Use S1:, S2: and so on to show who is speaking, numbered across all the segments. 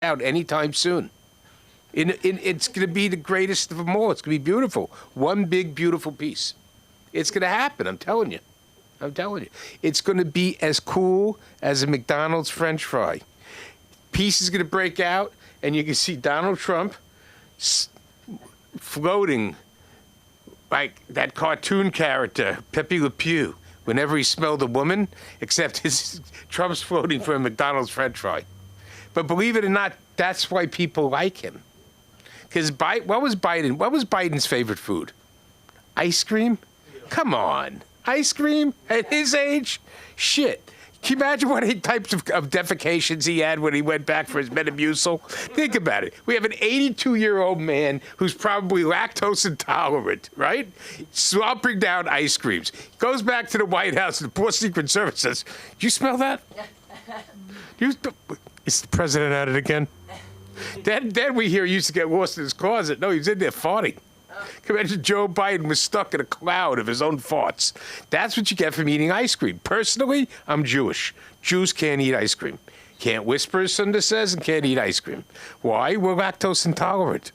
S1: out anytime soon. It's going to be the greatest of them all. It's going to be beautiful. One big, beautiful piece. It's going to happen, I'm telling you. I'm telling you. It's going to be as cool as a McDonald's French fry. Piece is going to break out, and you can see Donald Trump floating like that cartoon character, Pepe Le Pew, whenever he smelled a woman, except Trump's floating for a McDonald's French fry. But believe it or not, that's why people like him. Because what was Biden's favorite food? Ice cream? Come on. Ice cream at his age? Shit. Can you imagine what types of defecations he had when he went back for his Metamucil? Think about it. We have an 82-year-old man who's probably lactose intolerant, right? Slopping down ice creams. Goes back to the White House and the poor Secret Service says, "Do you smell that? Is the president at it again?" Then we hear he used to get lost in his closet. No, he was in there farting. Imagine Joe Biden was stuck in a cloud of his own farts. That's what you get from eating ice cream. Personally, I'm Jewish. Jews can't eat ice cream. Can't whisper, as Sunda says, and can't eat ice cream. Why? We're lactose intolerant.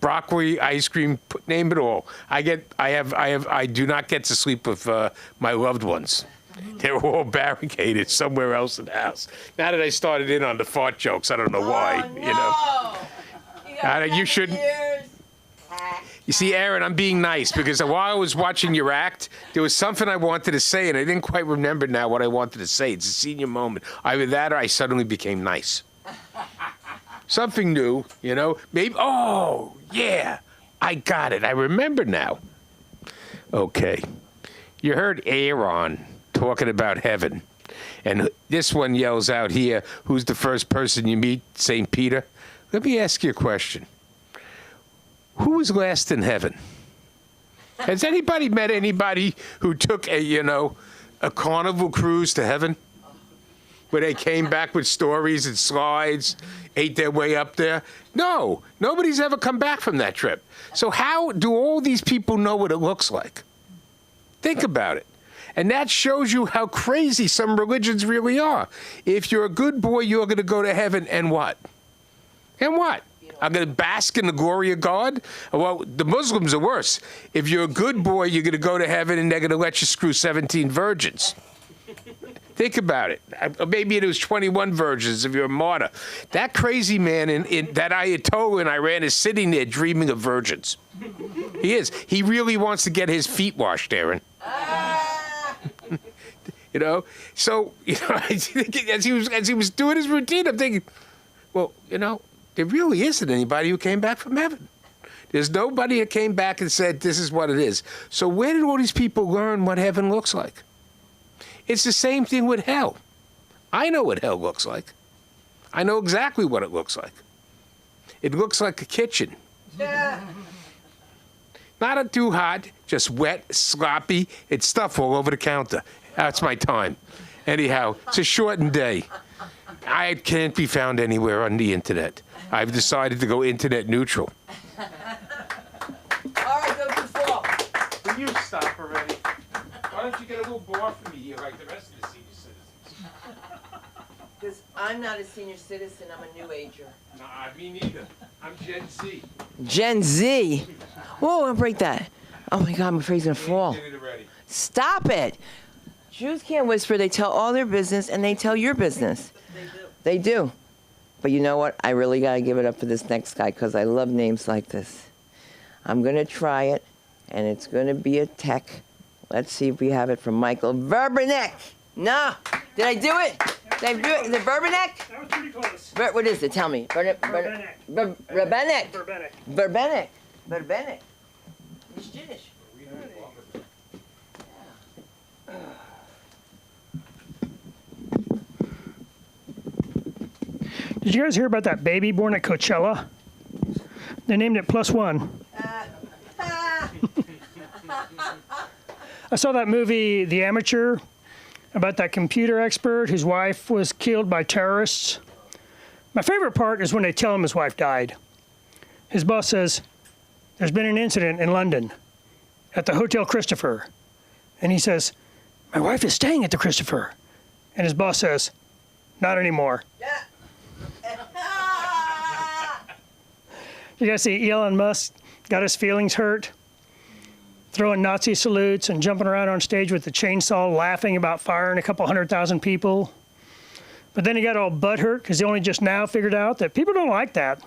S1: Broccoli, ice cream, name it all. I do not get to sleep with my loved ones. They're all barricaded somewhere else in the house. Now that I started in on the fart jokes, I don't know why.
S2: No.
S1: You shouldn't. You see, Aaron, I'm being nice because while I was watching your act, there was something I wanted to say, and I didn't quite remember now what I wanted to say. It's a senior moment. Either that or I suddenly became nice. Something new, Maybe, oh, yeah, I got it. I remember now. Okay. You heard Aaron talking about heaven, and this one yells out here, "Who's the first person you meet? St. Peter?" Let me ask you a question. Who was last in heaven? Has anybody met anybody who took a Carnival cruise to heaven? Where they came back with stories and slides, ate their way up there? No, nobody's ever come back from that trip. So how do all these people know what it looks like? Think about it. And that shows you how crazy some religions really are. If you're a good boy, you're going to go to heaven, and what? And what? I'm going to bask in the glory of God? Well, the Muslims are worse. If you're a good boy, you're going to go to heaven, and they're going to let you screw 17 virgins. Think about it. Maybe it was 21 virgins if you're a martyr. That crazy man in that Ayatollah in Iran is sitting there dreaming of virgins. He is. He really wants to get his feet washed, Aaron. So, as he was doing his routine, I'm thinking, well, there really isn't anybody who came back from heaven. There's nobody that came back and said, this is what it is. So where did all these people learn what heaven looks like? It's the same thing with hell. I know what hell looks like. I know exactly what it looks like. It looks like a kitchen. Not too hot, just wet, sloppy. It's stuff all over the counter. That's my time. Anyhow, it's a shortened day. I can't be found anywhere on the internet. I've decided to go internet neutral.
S2: All right, go to fall.
S1: Will you stop already? Why don't you get a little bar for me here like the rest of the senior citizens?
S2: Because I'm not a senior citizen, I'm a new ager.
S1: Nah, me neither. I'm Gen Z.
S2: Gen Z? Whoa, I'll break that. Oh my God, I'm afraid he's going to fall.
S1: Did it already.
S2: Stop it. Jews can't whisper. They tell all their business, and they tell your business. They do. But you know what? I really got to give it up for this next guy because I love names like this. I'm going to try it, and it's going to be a tech. Let's see if we have it from Michael Verbenek. No. Did I do it? Did I do it? Is it Verbenek?
S3: That was pretty close.
S2: What is it? Tell me.
S3: Verbenek.
S2: Verbenek.
S3: Verbenek.
S2: Verbenek. Verbenek. It's Yiddish.
S3: Did you guys hear about that baby born at Coachella? They named it Plus One. I saw that movie, The Amateur, about that computer expert whose wife was killed by terrorists. My favorite part is when they tell him his wife died. His boss says, "There's been an incident in London at the Hotel Christopher." And he says, "My wife is staying at the Christopher." And his boss says, "Not anymore." You guys see Elon Musk got his feelings hurt, throwing Nazi salutes and jumping around on stage with the chainsaw, laughing about firing a couple 100,000 people. But then he got all butthurt because he only just now figured out that people don't like that.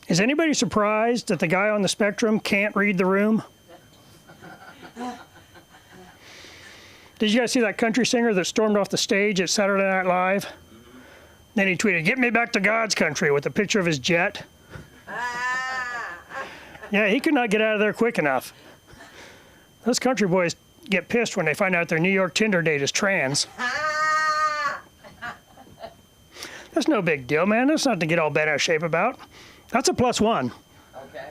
S3: Is anybody surprised that the guy on the spectrum can't read the room? Did you guys see that country singer that stormed off the stage at Saturday Night Live? Then he tweeted, "Get me back to God's country," with a picture of his jet. Yeah, he could not get out of there quick enough. Those country boys get pissed when they find out their New York Tinder date is trans. That's no big deal, man. That's not to get all bent out of shape about. That's a +1.
S2: Okay.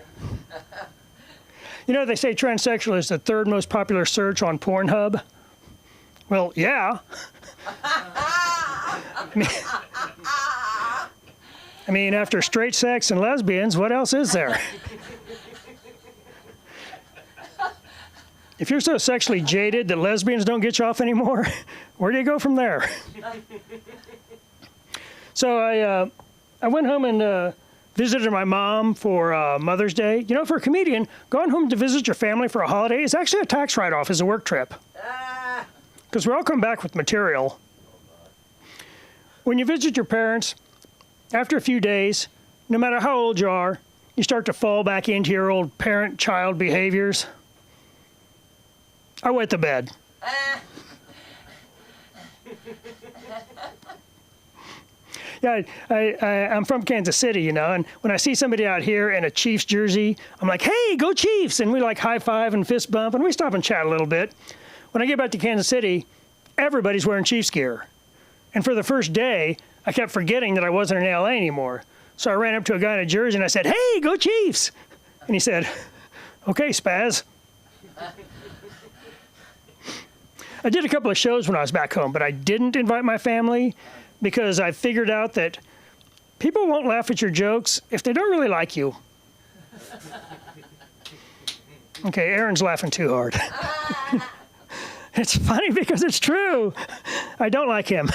S3: You know, they say transsexual is the 3rd most popular search on Pornhub. Well, yeah. I mean, after straight sex and lesbians, what else is there? If you're so sexually jaded that lesbians don't get you off anymore, where do you go from there? So I went home and visited my mom for Mother's Day. You know, for a comedian, going home to visit your family for a holiday is actually a tax write-off as a work trip. Because we all come back with material. When you visit your parents, after a few days, no matter how old you are, you start to fall back into your old parent-child behaviors. I wet the bed. Yeah, I'm from Kansas City, you know, and when I see somebody out here in a Chiefs jersey, I'm like, "Hey, go Chiefs!" And we like high five and fist bump, and we stop and chat a little bit. When I get back to Kansas City, everybody's wearing Chiefs gear. And for the first day, I kept forgetting that I wasn't in LA anymore. So I ran up to a guy in a jersey and I said, "Hey, go Chiefs!" And he said, "Okay, Spaz." I did a couple of shows when I was back home, but I didn't invite my family because I figured out that people won't laugh at your jokes if they don't really like you. Okay, Aaron's laughing too hard. It's funny because it's true. I don't like him.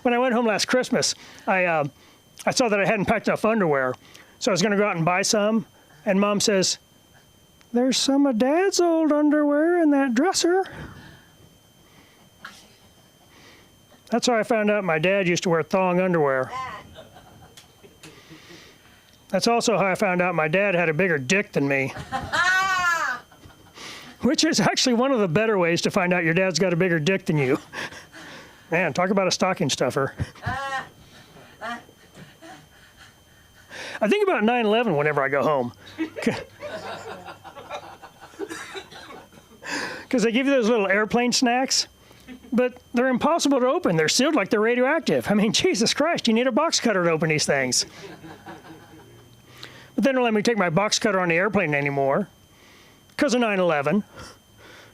S3: When I went home last Christmas, I saw that I hadn't packed enough underwear, so I was going to go out and buy some, and Mom says, "There's some of Dad's old underwear in that dresser." That's how I found out my dad used to wear thong underwear. That's also how I found out my dad had a bigger dick than me. Which is actually one of the better ways to find out your dad's got a bigger dick than you. Man, talk about a stocking stuffer. I think about 9/11 whenever I go home. Because they give you those little airplane snacks, but they're impossible to open. They're sealed like they're radioactive. I mean, Jesus Christ, you need a box cutter to open these things. But they don't let me take my box cutter on the airplane anymore because of 9/11.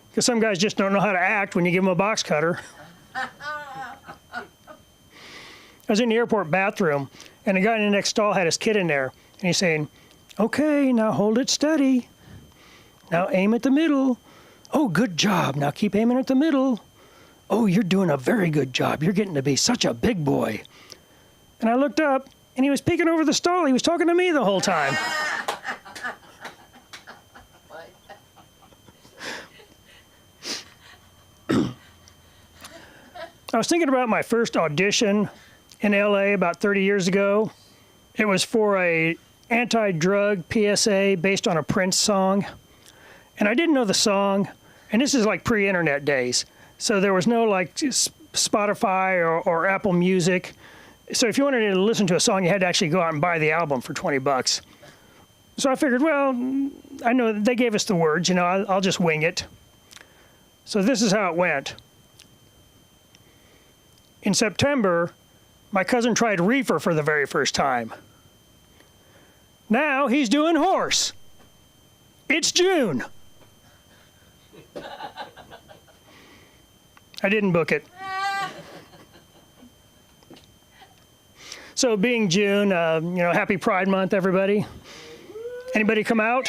S3: Because some guys just don't know how to act when you give them a box cutter. I was in the airport bathroom, and the guy in the next stall had his kid in there, and he's saying, "Okay, now hold it steady. Now aim at the middle. Oh, good job. Now keep aiming at the middle. Oh, you're doing a very good job. You're getting to be such a big boy." And I looked up, and he was peeking over the stall. He was talking to me the whole time. I was thinking about my first audition in LA about 30 years ago. It was for a anti-drug PSA based on a Prince song. And I didn't know the song, and this is like pre-internet days. So there was no like Spotify or Apple Music. So if you wanted to listen to a song, you had to actually go out and buy the album for $20. So I figured, well, I know they gave us the words, you know, I'll just wing it. So this is how it went. In September, my cousin tried reefer for the very first time. Now he's doing horse. It's June. I didn't book it. So being June, you know, happy Pride Month, everybody. Anybody come out?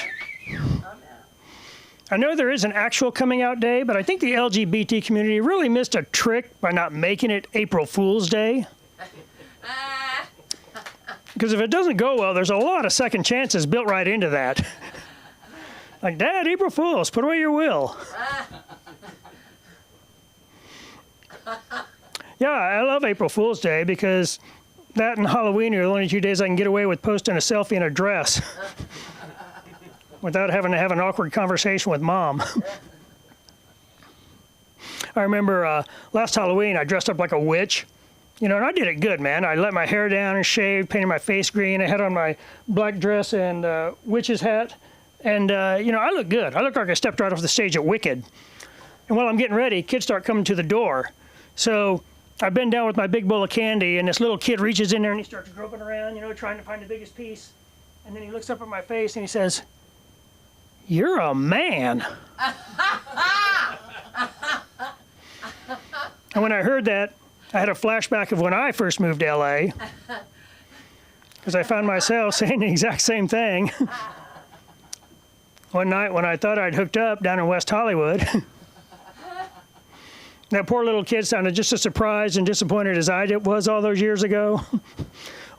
S3: I know there is an actual coming out day, but I think the LGBT community really missed a trick by not making it April Fool's Day. Because if it doesn't go well, there's a lot of second chances built right into that. Like, Dad, April Fools, put away your will. Yeah, I love April Fool's Day because that and Halloween are the only 2 days I can get away with posting a selfie in a dress without having to have an awkward conversation with Mom. I remember last Halloween, I dressed up like a witch. You know, and I did it good, man. I let my hair down and shaved, painted my face green. I had on my black dress and witch's hat. And, you know, I looked good. I looked like I stepped right off the stage at Wicked. And while I'm getting ready, kids start coming to the door. So I bend down with my big bowl of candy, and this little kid reaches in there and he starts groping around, you know, trying to find the biggest piece. And then he looks up at my face and he says, "You're a man." And when I heard that, I had a flashback of when I first moved to LA, because I found myself saying the exact same thing. One night when I thought I'd hooked up down in West Hollywood, that poor little kid sounded just as surprised and disappointed as I was all those years ago.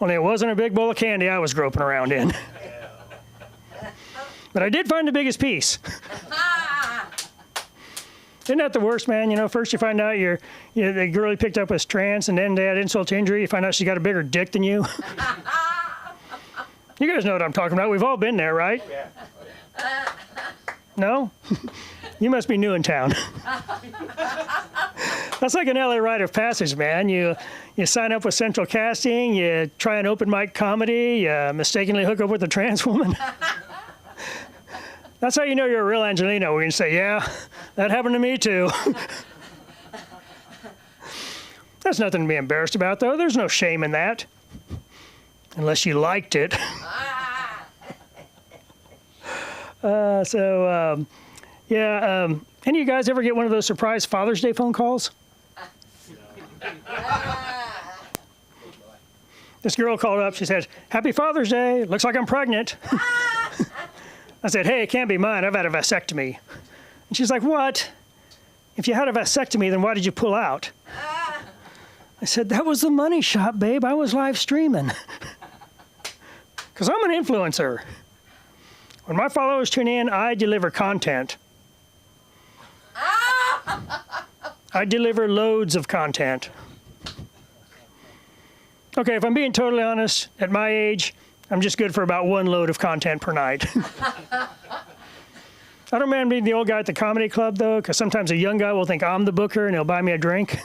S3: Only it wasn't a big bowl of candy I was groping around in. But I did find the biggest piece. Isn't that the worst, man? You know, first you find out the girl you picked up was trans, and then they had insult to injury. You find out she got a bigger dick than you. You guys know what I'm talking about. We've all been there, right? Yeah. No? You must be new in town. That's like an LA rite of passage, man. You sign up with Central Casting, you try an open mic comedy, you mistakenly hook up with a trans woman. That's how you know you're a real Angelino, when you say, "Yeah, that happened to me too." That's nothing to be embarrassed about, though. There's no shame in that. Unless you liked it. Any of you guys ever get one of those surprise Father's Day phone calls? This girl called up. She said, "Happy Father's Day. Looks like I'm pregnant." I said, "Hey, it can't be mine. I've had a vasectomy." And she's like, "What? If you had a vasectomy, then why did you pull out?" I said, "That was the money shot, babe. I was live streaming." Because I'm an influencer. When my followers tune in, I deliver content. I deliver loads of content. Okay, if I'm being totally honest, at my age, I'm just good for about one load of content per night. I don't mind being the old guy at the comedy club, though, because sometimes a young guy will think I'm the booker and he'll buy me a drink.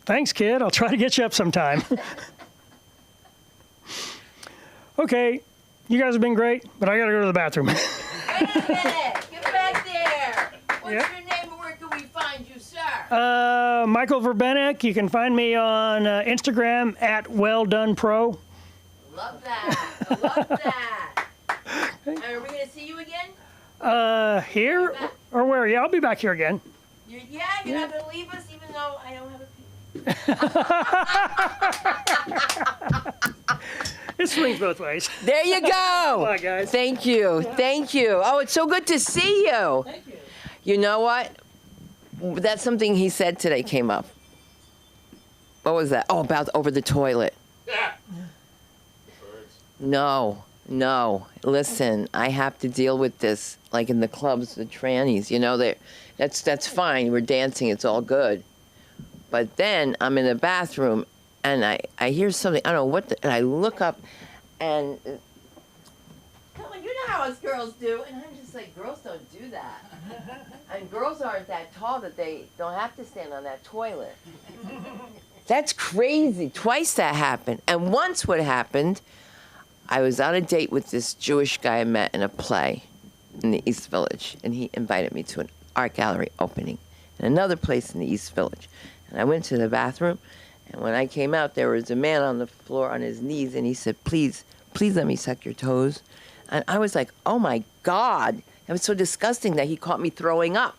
S3: Thanks, kid. I'll try to get you up sometime. Okay, you guys have been great, but I got to go to the bathroom.
S2: Wait a minute. Get back there. What's
S3: Yep.
S2: your name and where can we find you, sir?
S3: Michael Verbenek. You can find me on Instagram at WellDonePro.
S2: Love that. I love that. Are we going to see you again?
S3: Here or where? Yeah, I'll be back here again.
S2: You're not going to leave us even though I don't have a
S3: It swings both ways.
S2: There you go.
S3: Bye, guys.
S2: Thank you. Thank you. Oh, it's so good to see you.
S3: Thank you.
S2: You know what? That's something he said today came up. What was that? Oh, about over the toilet. No. Listen, I have to deal with this, like in the clubs, the trannies. You know, that's fine. We're dancing. It's all good. But then I'm in the bathroom, and I hear something. I don't know what. And I look up, and come on, you know how us girls do. And I'm just like, girls don't do that. And girls aren't that tall that they don't have to stand on that toilet. That's crazy. Twice that happened. And once what happened, I was on a date with this Jewish guy I met in a play in the East Village, and he invited me to an art gallery opening in another place in the East Village. And I went to the bathroom, and when I came out, there was a man on the floor on his knees, and he said, please let me suck your toes. And I was like, oh my God. It was so disgusting that he caught me throwing up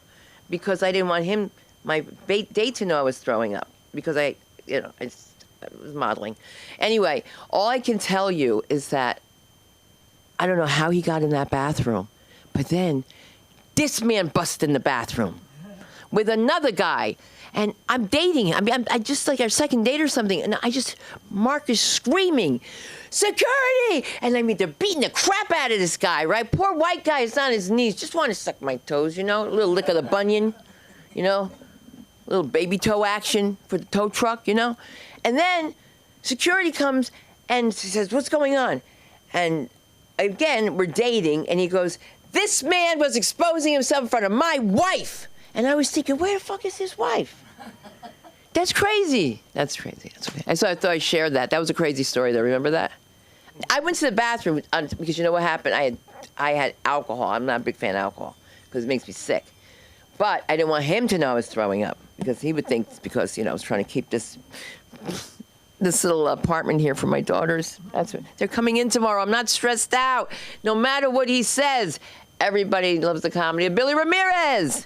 S2: because I didn't want my date to know I was throwing up because I was modeling. Anyway, all I can tell you is that I don't know how he got in that bathroom, but then This man busted in the bathroom with another guy. And I'm dating him. I mean, I just like our second date or something. And Mark is screaming, security! And I mean, they're beating the crap out of this guy, right? Poor white guy is on his knees. Just want to suck my toes, you know? A little lick of the bunion, you know? A little baby toe action for the tow truck, you know? And then security comes and says, what's going on? And again, we're dating. And he goes, this man was exposing himself in front of my wife. And I was thinking, where the fuck is his wife? That's crazy. That's crazy. So I thought I shared that. That was a crazy story, though. Remember that? I went to the bathroom because you know what happened? I had alcohol. I'm not a big fan of alcohol because it makes me sick. But I didn't want him to know I was throwing up because he would think it's because, you know, I was trying to keep this little apartment here for my daughters. They're coming in tomorrow. I'm not stressed out. No matter what he says, everybody loves the comedy of Billy Ramirez.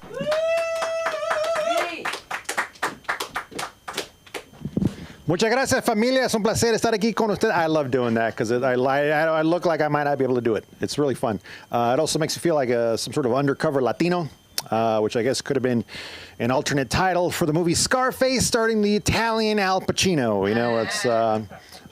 S4: Muchas gracias, familia. Es un placer estar aquí con usted. I love doing that because I look like I might not be able to do it. It's really fun. It also makes you feel like some sort of undercover Latino, which I guess could have been an alternate title for the movie Scarface, starring the Italian Al Pacino. You know, it's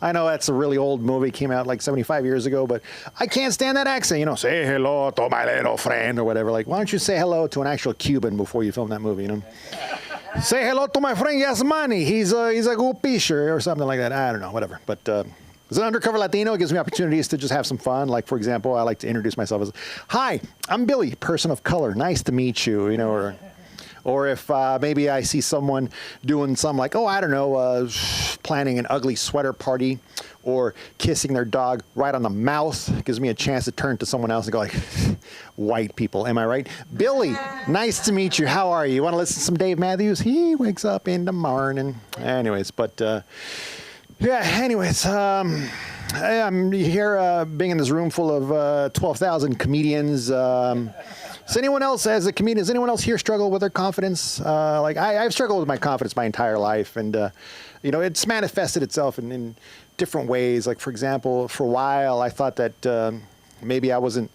S4: I know that's a really old movie, came out like 75 years ago, but I can't stand that accent. You know, say hello to my little friend or whatever. Like, why don't you say hello to an actual Cuban before you film that movie? You know. Say hello to my friend Yasmani. He's a good pisher or something like that. I don't know, whatever. But as an undercover Latino, it gives me opportunities to just have some fun. Like, for example, I like to introduce myself as, hi, I'm Billy, person of color. Nice to meet you, you know, or if maybe I see someone doing some like, oh, I don't know, planning an ugly sweater party or kissing their dog right on the mouth. It gives me a chance to turn to someone else and go like, white people, am I right? Billy, nice to meet you. How are you? You want to listen to some Dave Matthews? He wakes up in the morning. Anyways, but yeah, anyways, I'm here being in this room full of 12,000 comedians. Does anyone else, as a comedian, does anyone else here struggle with their confidence? Like I've struggled with my confidence my entire life, and you know, it's manifested itself in different ways. Like, for example, for a while, I thought that maybe I wasn't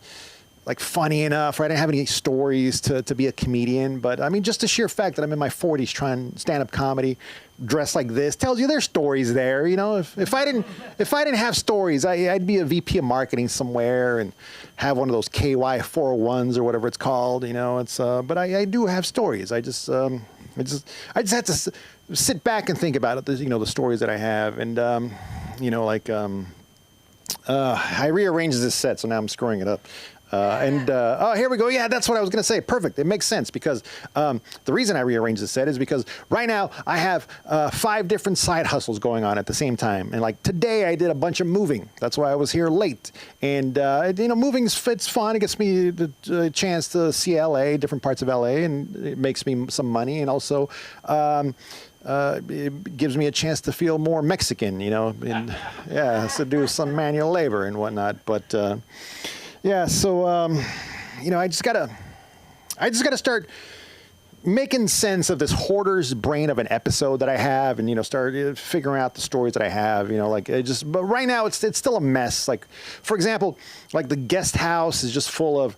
S4: like funny enough, or I didn't have any stories to be a comedian. But I mean, just the sheer fact that I'm in my 40s trying stand-up comedy, dressed like this, tells you there's stories there. You know, if I didn't have stories, I'd be a VP of marketing somewhere and have one of those KY 401s or whatever it's called. You know, it's but I do have stories. I just had to sit back and think about it. You know, the stories that I have, and you know, like I rearranged this set, so now I'm screwing it up. Oh, here we go. Yeah, that's what I was going to say. Perfect. It makes sense because the reason I rearranged the set is because right now I have 5 different side hustles going on at the same time. And like today I did a bunch of moving. That's why I was here late. And, you know, it's fun. It gets me the chance to see LA, different parts of LA, and it makes me some money. And also, it gives me a chance to feel more Mexican, you know, and yeah, to do some manual labor and whatnot. But, yeah, so you know, I just gotta start making sense of this hoarder's brain of an episode that I have, and you know, start figuring out the stories that I have. You know, like but right now it's still a mess. Like, for example, like the guest house is just full of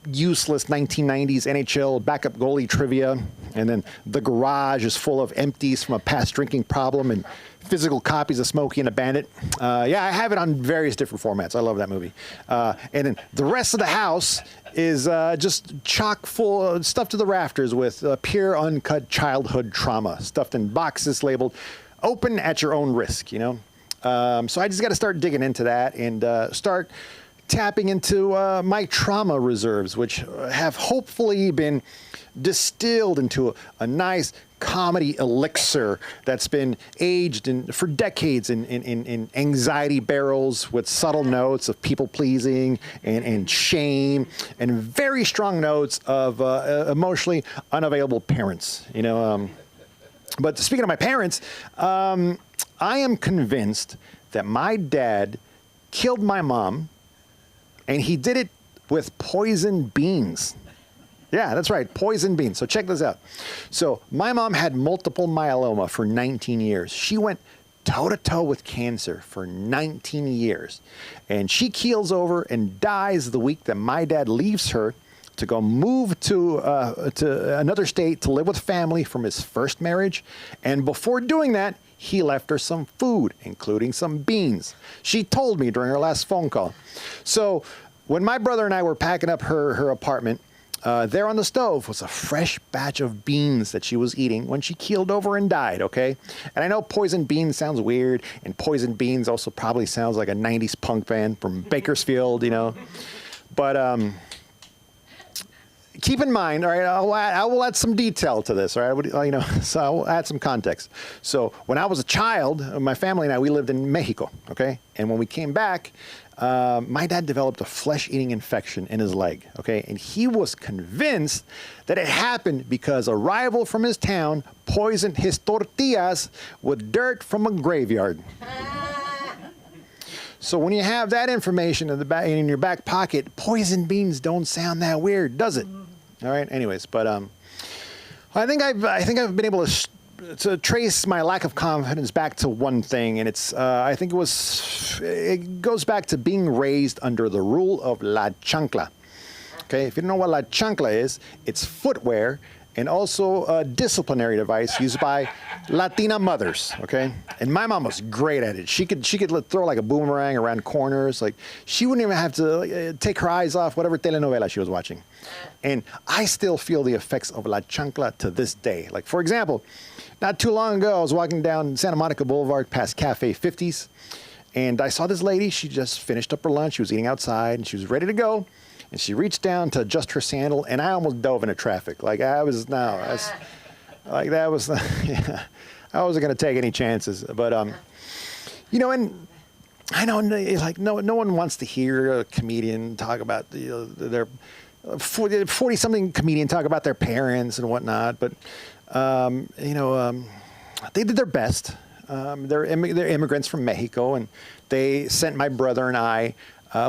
S4: useless 1990s NHL backup goalie trivia, and then the garage is full of empties from a past drinking problem and physical copies of Smokey and the Bandit. Yeah, I have it on various different formats. I love that movie. And then the rest of the house is just chock full, stuffed to the rafters with pure uncut childhood trauma, stuffed in boxes labeled "Open at your own risk." You know, so I just got to start digging into that and start tapping into my trauma reserves, which have hopefully been distilled into a nice comedy elixir that's been aged for decades in anxiety barrels with subtle notes of people pleasing and shame and very strong notes of emotionally unavailable parents. You know, but speaking of my parents, I am convinced that my dad killed my mom, and he did it with poison beans. Yeah, that's right, poison beans. So check this out. So my mom had multiple myeloma for 19 years. She went toe-to-toe with cancer for 19 years. And she keels over and dies the week that my dad leaves her to go move to another state to live with family from his first marriage. And before doing that, he left her some food, including some beans. She told me during our last phone call. So when my brother and I were packing up her apartment, there on the stove was a fresh batch of beans that she was eating when she keeled over and died, okay? And I know poison beans sounds weird, and poison beans also probably sounds like a 90s punk band from Bakersfield, you know? But keep in mind, all right, I will add some detail to this, all right? You know, so I will add some context. So when I was a child, my family and I, we lived in Mexico, okay? And when we came back, my dad developed a flesh-eating infection in his leg, okay? And he was convinced that it happened because a rival from his town poisoned his tortillas with dirt from a graveyard. So when you have that information in your back pocket, poison beans don't sound that weird, does it? All right. Anyways, but I think I've been able to trace my lack of confidence back to one thing, and it's I think it goes back to being raised under the rule of la chancla. Okay. If you don't know what la chancla is, it's footwear and also a disciplinary device used by Latina mothers, okay? And my mom was great at it. She could throw like a boomerang around corners. Like, she wouldn't even have to take her eyes off whatever telenovela she was watching. And I still feel the effects of La Chancla to this day. Like, for example, not too long ago, I was walking down Santa Monica Boulevard past Cafe 50s, and I saw this lady. She just finished up her lunch. She was eating outside, and she was ready to go. And she reached down to adjust her sandal, and I almost dove into traffic. Like, I wasn't going to take any chances. But, you know, and I know, like, no one wants to hear a comedian talk about their 40-something comedian talk about their parents and whatnot. But, you know, they did their best. They're immigrants from Mexico, and they sent my brother and I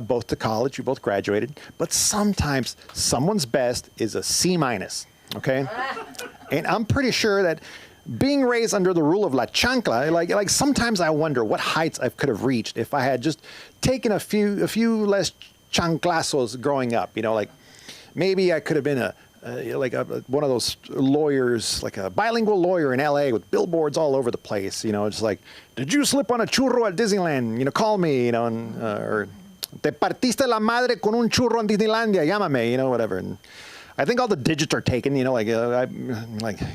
S4: both to college. We both graduated. But sometimes someone's best is a C-, okay? And I'm pretty sure that being raised under the rule of La Chancla, like sometimes I wonder what heights I could have reached if I had just taken a few less chanclazos growing up. You know, like maybe I could have been one of those lawyers, like a bilingual lawyer in LA with billboards all over the place. You know, just like, did you slip on a churro at Disneyland? You know, call me. You know, or te partiste la madre con un churro en Disneylandia, llámame, you know, whatever. And I think all the digits are taken, you know, like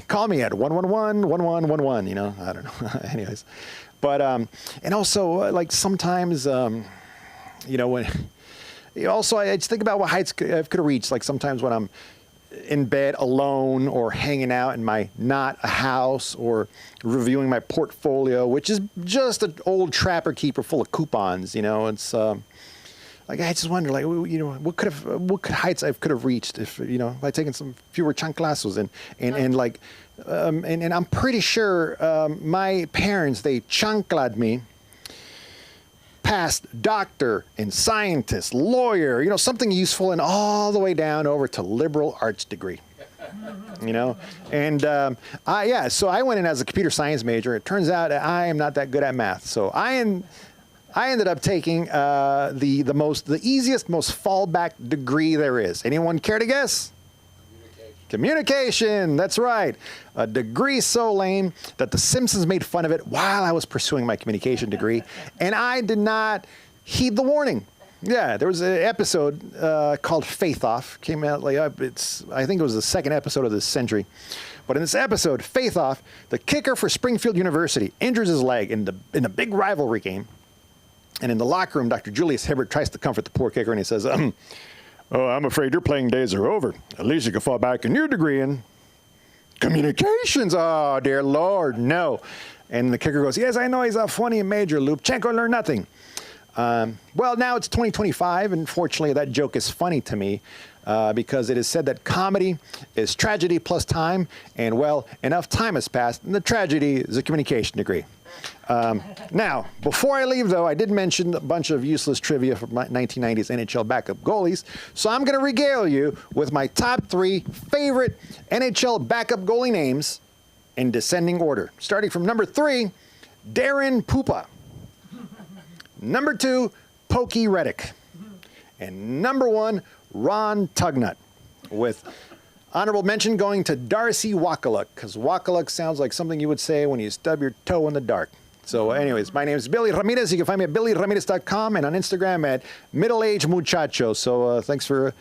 S4: call me at 111-1111, you know, I don't know. Anyways, but and also like sometimes, you know, when also I just think about what heights I could have reached. Like sometimes when I'm in bed alone or hanging out in my not a house or reviewing my portfolio, which is just an old Trapper Keeper full of coupons, you know, it's. Like I just wonder, like, you know, what heights I could have reached if, you know, by taking some fewer chanclazos and I'm pretty sure my parents, they chanclad me past doctor and scientist, lawyer, you know, something useful, and all the way down over to liberal arts degree. You know, and so I went in as a computer science major. It turns out I am not that good at math, so I ended up taking the easiest, most fallback degree there is. Anyone care to guess? Communication. That's right. A degree so lame that The Simpsons made fun of it while I was pursuing my communication degree, and I did not heed the warning. Yeah, there was an episode called Faith Off. Came out I think it was the second episode of this century. But in this episode, Faith Off, the kicker for Springfield University injures his leg in a big rivalry game. And in the locker room, Dr. Julius Hibbert tries to comfort the poor kicker, and he says, "Oh, I'm afraid your playing days are over. At least you can fall back in your degree in communications." Oh, dear Lord, no. And the kicker goes, "Yes, I know he's a funny major, Lubchenko learned nothing." Well, now it's 2025, and fortunately that joke is funny to me because it is said that comedy is tragedy plus time, and, well, enough time has passed, and the tragedy is a communication degree. Now, before I leave, though, I did mention a bunch of useless trivia from 1990s NHL backup goalies, so I'm going to regale you with my top 3 favorite NHL backup goalie names in descending order. Starting from number 3, Darren Pupa. Number 2, Pokey Reddick. And number 1, Ron Tugnut. with honorable mention going to Darcy Wakaluk, because Wakaluk sounds like something you would say when you stub your toe in the dark. So anyways, my name is Billy Ramirez. You can find me at billyramirez.com and on Instagram at middleaged muchacho. So thanks for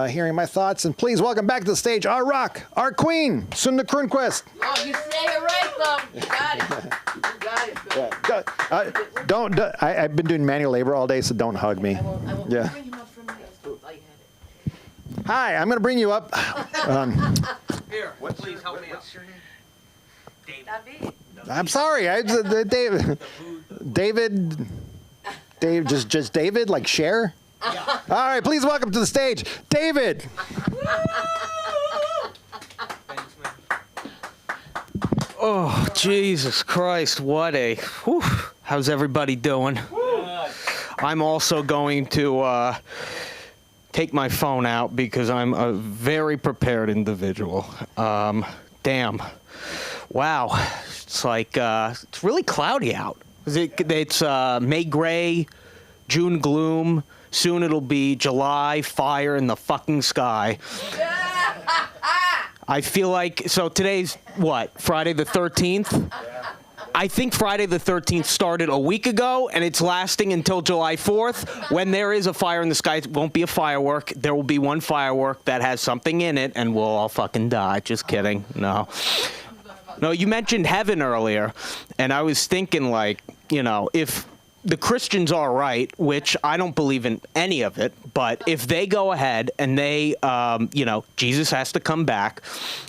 S4: hearing my thoughts. And please welcome back to the stage our rock, our queen, Sunda Kronquist.
S2: Oh, you say it right, though. You got it. You got it.
S4: I've been doing manual labor all day, so don't hug me.
S2: I will
S4: Yeah.
S2: bring him up from there.
S4: Hi, I'm going to bring you up.
S5: Here, please help me out.
S2: David.
S4: I'm sorry. David, just David, like Cher? All right, please welcome to the stage, David.
S5: Oh, Jesus Christ, what a... Whew. How's everybody doing? I'm also going to take my phone out because I'm a very prepared individual. Damn. Wow. It's like, it's really cloudy out. It's May gray, June gloom. Soon it'll be July, fire in the fucking sky. I feel like, so today's what, Friday the 13th? I think Friday the 13th started a week ago, and it's lasting until July 4th. When there is a fire in the sky, it won't be a firework. There will be one firework that has something in it, and we'll all fucking die. Just kidding. No. No, you mentioned heaven earlier, and I was thinking, like, you know, if the Christians are right, which I don't believe in any of it, but if they go ahead and they, you know, Jesus has to come back,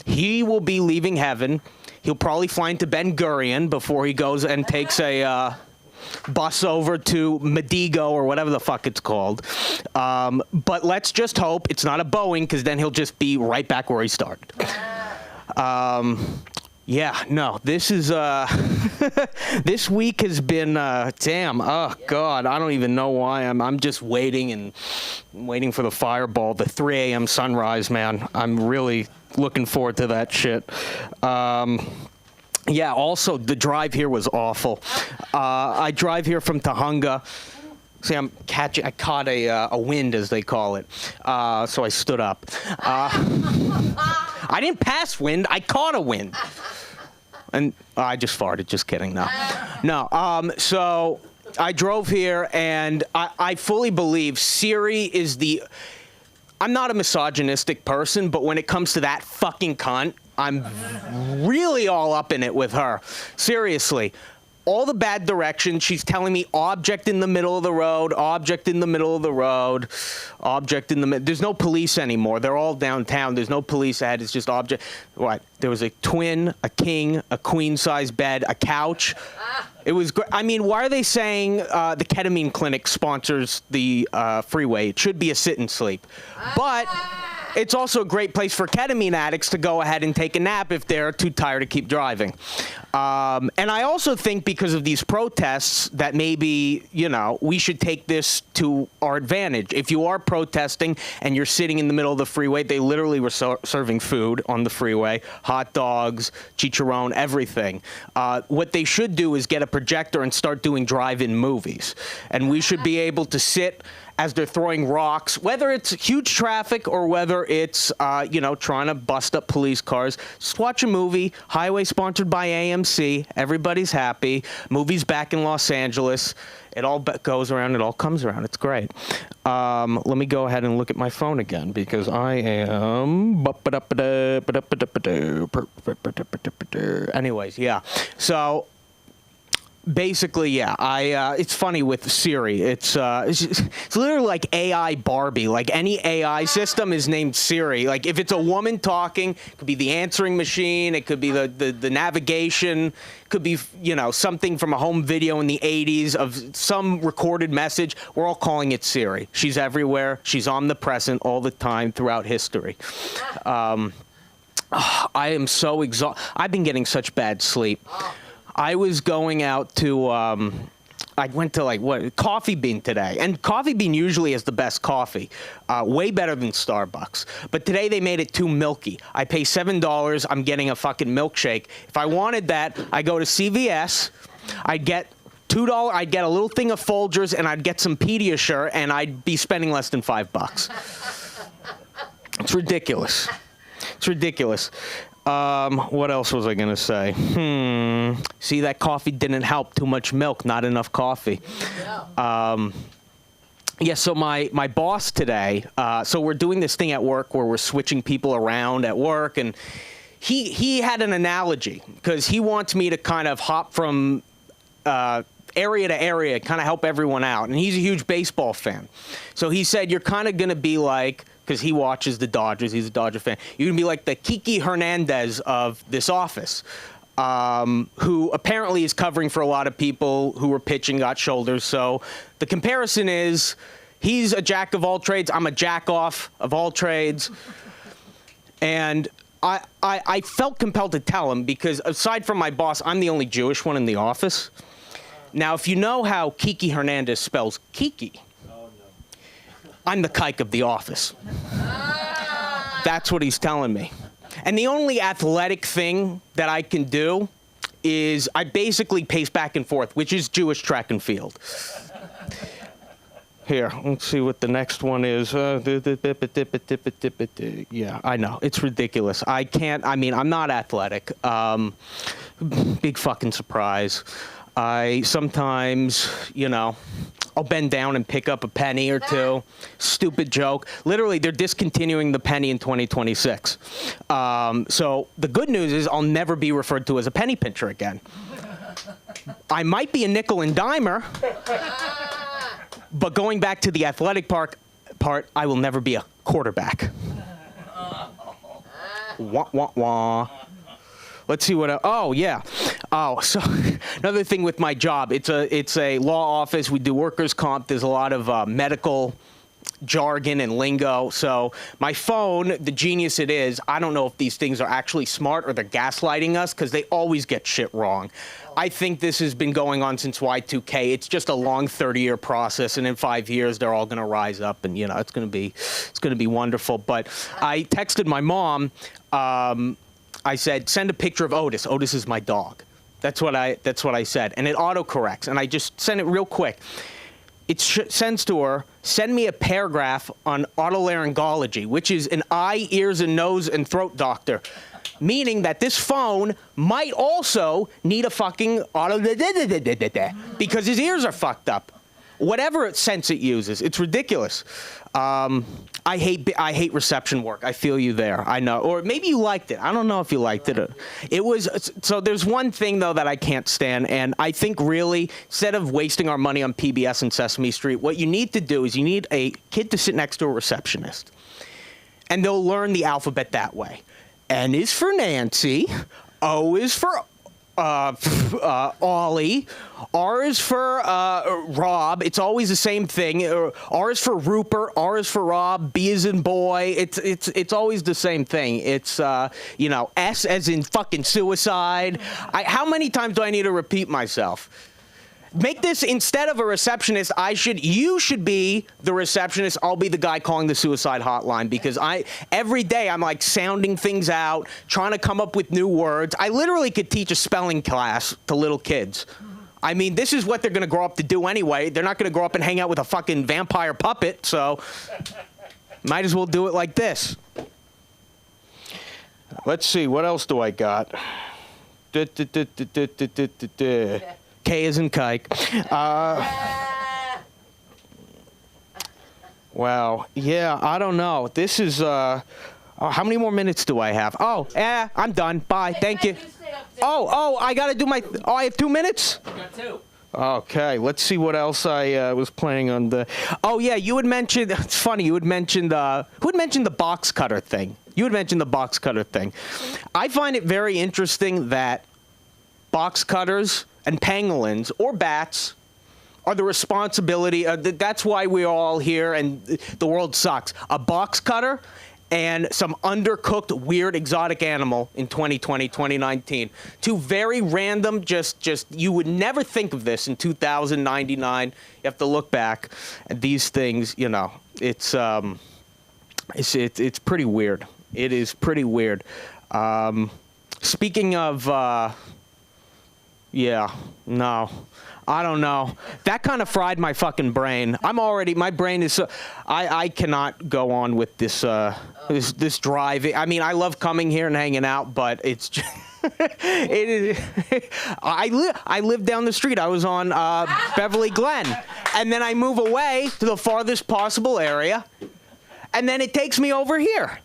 S5: he will be leaving heaven. He'll probably fly into Ben Gurion before he goes and takes a bus over to Medigo or whatever the fuck it's called. But let's just hope it's not a Boeing, because then he'll just be right back where he started. Yeah, no, this is, this week has been, damn, oh, God, I don't even know why. I'm just waiting for the fireball, the 3 a.m. sunrise, man. I'm really looking forward to that shit. Yeah, also, the drive here was awful. I drive here from Tahunga. See, I caught a wind, as they call it, so I stood up. I didn't pass wind, I caught a wind. And I just farted, just kidding, no. No, so I drove here, and I fully believe Siri is I'm not a misogynistic person, but when it comes to that fucking cunt, I'm really all up in it with her. Seriously. All the bad directions. She's telling me object in the middle of the road, object in the middle of the road, object in the middle. There's no police anymore. They're all downtown. There's no police ahead. It's just object. What? There was a twin, a king, a queen-size bed, a couch. It was great. I mean, why are they saying the ketamine clinic sponsors the freeway? It should be a sit and sleep. But it's also a great place for ketamine addicts to go ahead and take a nap if they're too tired to keep driving. And I also think because of these protests that maybe, you know, we should take this to our advantage. If you are protesting and you're sitting in the middle of the freeway, they literally were serving food on the freeway, hot dogs, chicharron, everything. What they should do is get a projector and start doing drive-in movies. And we should be able to sit as they're throwing rocks, whether it's huge traffic or whether it's, you know, trying to bust up police cars. Just watch a movie. Highway sponsored by AMC. Everybody's happy. Movie's back in Los Angeles. It all goes around. It all comes around. It's great. Let me go ahead and look at my phone again because I am... Anyways, yeah. So... basically, yeah. It's funny with Siri. It's literally like AI Barbie. Like any AI system is named Siri. Like if it's a woman talking, it could be the answering machine. It could be the navigation. It could be, you know, something from a home video in the 80s of some recorded message. We're all calling it Siri. She's everywhere. She's omnipresent all the time throughout history. I am so exhausted. I've been getting such bad sleep. I was going out to, I went to Coffee Bean today. And Coffee Bean usually has the best coffee, way better than Starbucks. But today they made it too milky. I pay $7, I'm getting a fucking milkshake. If I wanted that, I go to CVS, I'd get $2, I'd get a little thing of Folgers, and I'd get some Pediasure, and I'd be spending less than $5. It's ridiculous. It's ridiculous. What else was I going to say? See, that coffee didn't help. Too much milk, not enough coffee. Yeah, so my boss today, so we're doing this thing at work where we're switching people around at work, and he had an analogy because he wants me to kind of hop from area to area, kind of help everyone out. And he's a huge baseball fan. So he said, you're kind of going to be like, because he watches the Dodgers, he's a Dodger fan, you're going to be like the Kiki Hernandez of this office, who apparently is covering for a lot of people who were pitching, got shoulders. So the comparison is he's a jack of all trades, I'm a jack off of all trades. And I felt compelled to tell him because aside from my boss, I'm the only Jewish one in the office. Now, if you know how Kiki Hernandez spells Kiki, I'm the kike of the office. That's what he's telling me. And the only athletic thing that I can do is I basically pace back and forth, which is Jewish track and field. Here, let's see what the next one is. Yeah, I know. It's ridiculous. I'm not athletic. Big fucking surprise. I sometimes, I'll bend down and pick up a penny or two. Stupid joke. Literally, they're discontinuing the penny in 2026. So the good news is I'll never be referred to as a penny pincher again. I might be a nickel and dimer, but going back to the athletic part, I will never be a quarterback. Wah, wah, wah. Let's see what. Oh yeah. Oh, so another thing with my job, it's a law office. We do workers' comp. There's a lot of medical jargon and lingo. So my phone, the genius it is, I don't know if these things are actually smart or they're gaslighting us because they always get shit wrong. I think this has been going on since Y2K. It's just a long 30-year process, and in 5 years they're all going to rise up, and it's going to be wonderful. But I texted my mom. I said, send a picture of Otis. Otis is my dog. That's what I said. And it autocorrects. And I just sent it real quick. It sends to her, send me a paragraph on otolaryngology, which is an eye, ears, and nose and throat doctor. Meaning that this phone might also need a fucking because his ears are fucked up. Whatever sense it uses. It's ridiculous. I hate reception work. I feel you there. I know. Or maybe you liked it. I don't know if you liked it. It was, so there's one thing, though, that I can't stand. And I think really, instead of wasting our money on PBS and Sesame Street, what you need to do is you need a kid to sit next to a receptionist. And they'll learn the alphabet that way. N is for Nancy. O is for Ollie. R is for Rob. It's always the same thing. R is for Rupert. R is for Rob. B is in boy. It's always the same thing. It's S as in fucking suicide. How many times do I need to repeat myself? Make this, instead of a receptionist, you should be the receptionist. I'll be the guy calling the suicide hotline because every day I'm like sounding things out, trying to come up with new words. I literally could teach a spelling class to little kids. I mean, this is what they're going to grow up to do anyway. They're not going to grow up and hang out with a fucking vampire puppet, so might as well do it like this. Let's see, what else do I got? K as in kike. Wow. Yeah, I don't know. This is, how many more minutes do I have? Oh, I'm done. Bye. Thank you. I got to do I have 2 minutes?
S6: You got 2.
S5: Okay, let's see what else I was planning on the. Oh, yeah, you had mentioned, it's funny, who had mentioned the box cutter thing? You had mentioned the box cutter thing. I find it very interesting that box cutters and pangolins or bats are the responsibility. That's why we're all here and the world sucks. A box cutter and some undercooked, weird, exotic animal in 2020, 2019. Two very random, just you would never think of this in 2099. You have to look back at these things. It's pretty weird. It is pretty weird. Speaking of Yeah, no. I don't know. That kind of fried my fucking brain. My brain is so, I cannot go on with this this drive. I mean, I love coming here and hanging out, but it's just, it is. I live down the street. I was on Beverly Glen, and then I move away to the farthest possible area, and then it takes me over here.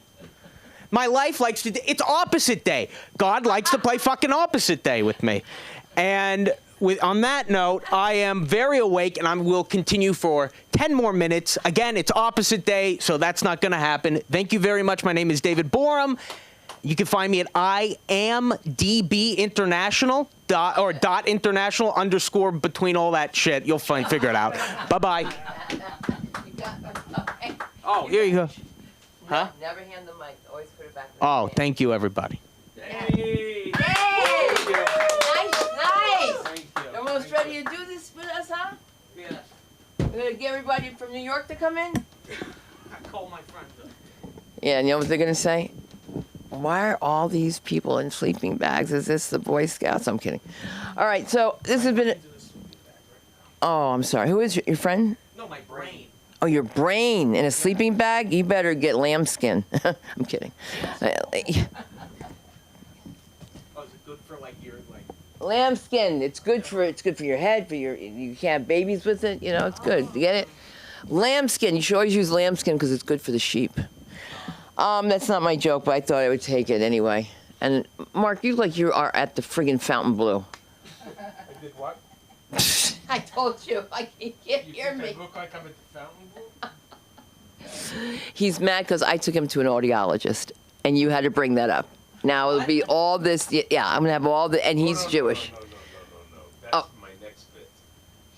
S5: My life likes to. It's opposite day. God likes to play fucking opposite day with me, and. On that note, I am very awake, and I will continue for 10 more minutes. Again, it's opposite day, so that's not going to happen. Thank you very much. My name is David Borum. You can find me at IMDbInternational dot international underscore between all that shit. You'll figure it out. Bye-bye. Oh, here you go. Huh?
S2: Never hand the mic. Always put it back.
S5: Oh, thank you, everybody.
S2: Hey! Nice! You're almost ready to do this with us, huh?
S5: Yeah.
S2: We're gonna get everybody from New York to come in?
S5: I call my friends up.
S2: Yeah, and you know what they're gonna say? Why are all these people in sleeping bags? Is this the Boy Scouts? I'm kidding. All right, so this has been. Oh, I'm sorry. Who is your friend?
S5: No, my brain.
S2: Oh, your brain in a sleeping bag? You better get lambskin. I'm kidding.
S5: Oh, is it good for like your like?
S2: Lambskin. It's good for your head. You can have babies with it. You know, it's good. You get it? Lambskin. You should always use lambskin because it's good for the sheep. That's not my joke, but I thought I would take it anyway. And Mark, you look like you are at the friggin' Fontainebleau.
S1: I did what?
S2: I told you. I can't hear me.
S1: I look like I'm at the Fontainebleau?
S2: He's mad because I took him to an audiologist, and you had to bring that up. Now it'll be all this. Yeah, I'm gonna have all the, and he's Jewish.
S1: No. That's my next bit.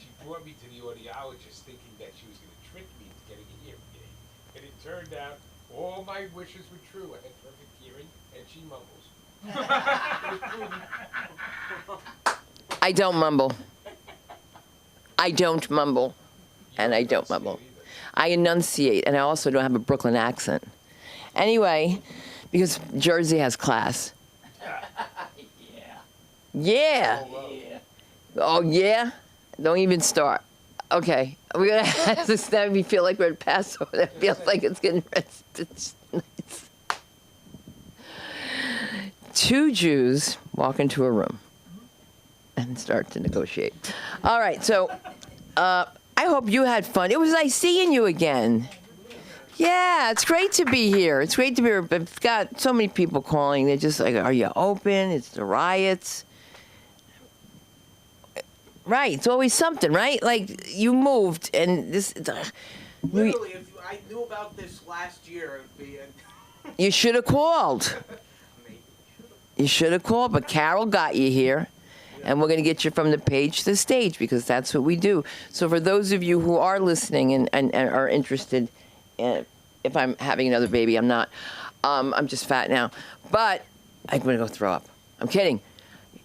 S1: She brought me to the audiologist thinking that she was going to trick me into getting a hearing aid. And it turned out all my wishes were true. I had perfect hearing, and she mumbles.
S2: I don't mumble. I don't mumble, and I don't mumble. I enunciate, and I also don't have a Brooklyn accent. Anyway, because Jersey has class. Yeah. Oh, yeah? Don't even start. Okay. We're going to have this now. We feel like we're at Passover. It feels like it's getting it's nice. Two Jews walk into a room and start to negotiate. All right. So I hope you had fun. It was nice seeing you again. Yeah, it's great to be here. It's great to be here. I've got so many people calling. They're just like, are you open? It's the riots. Right. It's always something, right? Like, you moved, and this...
S5: Literally, if I knew about this last year, it would be...
S2: You should have called. You should have called, but Carol got you here. And we're going to get you from the page to the stage, because that's what we do. So for those of you who are listening and are interested... if I'm having another baby, I'm not. I'm just fat now. But I'm going to go throw up. I'm kidding.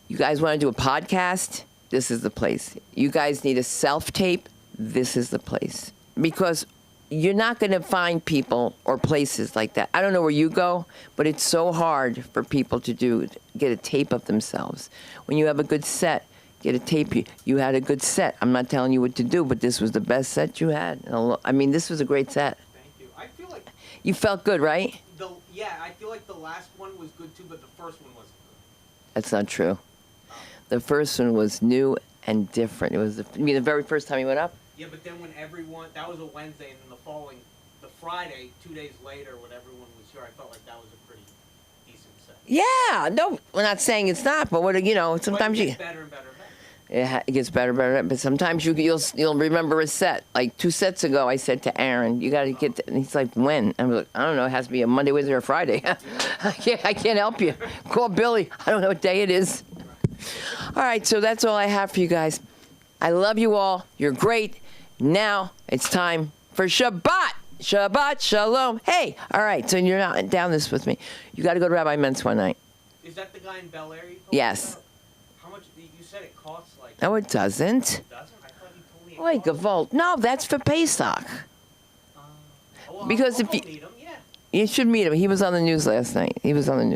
S2: You guys want to do a podcast? This is the place. You guys need a self-tape? This is the place. Because you're not going to find people or places like that. I don't know where you go, but it's so hard for people to get a tape of themselves. When you have a good set, get a tape. You had a good set. I'm not telling you what to do, but this was the best set you had. I mean, this was a great set.
S5: I feel like
S2: You felt good, right?
S5: I feel like the last one was good too, but the first one wasn't good.
S2: That's not true. The first one was new and different. It was the very first time you went up?
S5: Yeah, but then when that was a Wednesday, and then the Friday, 2 days later, when everyone was here, I felt like that was a pretty decent set.
S2: Yeah. No, we're not saying it's not, but sometimes
S5: But it
S2: you...
S5: gets better and better and better.
S2: It gets better, but sometimes you'll remember a set. Like 2 sets ago, I said to Aaron, "You got to get," and he's like, "When?" I'm like, "I don't know. It has to be a Monday, Wednesday, or Friday." I can't help you. Call Billy. I don't know what day it is. All right, so that's all I have for you guys. I love you all. You're great. Now it's time for Shabbat. Shabbat Shalom. Hey, all right. So you're not down this with me. You got to go to Rabbi Mentz one night.
S5: Is that the guy in Bel Air?
S2: Yes.
S5: How much? You said it costs like.
S2: No, it doesn't.
S5: It doesn't? I thought you told me it
S2: Wait,
S5: costs.
S2: Gavolt. No, that's for Pesach.
S5: Well,
S2: Because
S5: I'll
S2: if you-
S5: go meet him, yeah.
S2: You should meet him. He was on the news last night. He's on.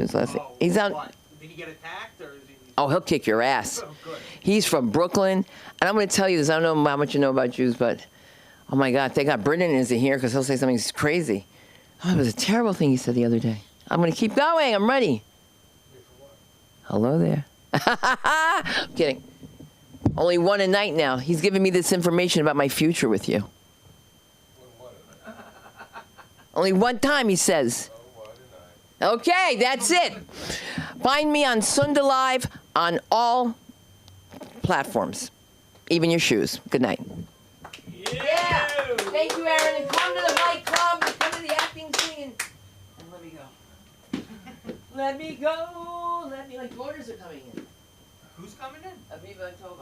S5: What? Did he get attacked or is he?
S2: Oh, he'll kick your ass. He's from Brooklyn. And I'm going to tell you this. I don't know how much you know about Jews, but oh my God, thank God Brendan isn't here because he'll say something crazy. Oh, it was a terrible thing he said the other day. I'm going to keep going. I'm ready. Hello there. I'm kidding. Only one a night now. He's giving me this information about my future with you. Only one time, he says. Okay, that's it. Find me on Sunda Live on all platforms, even your shoes. Good night. Yeah. Thank you, Aaron. And come to the Fight Club. Come to the acting scene. And let me go. Let me go. Let me. My daughters are coming in.
S5: Who's coming in?
S2: Aviva and Tova.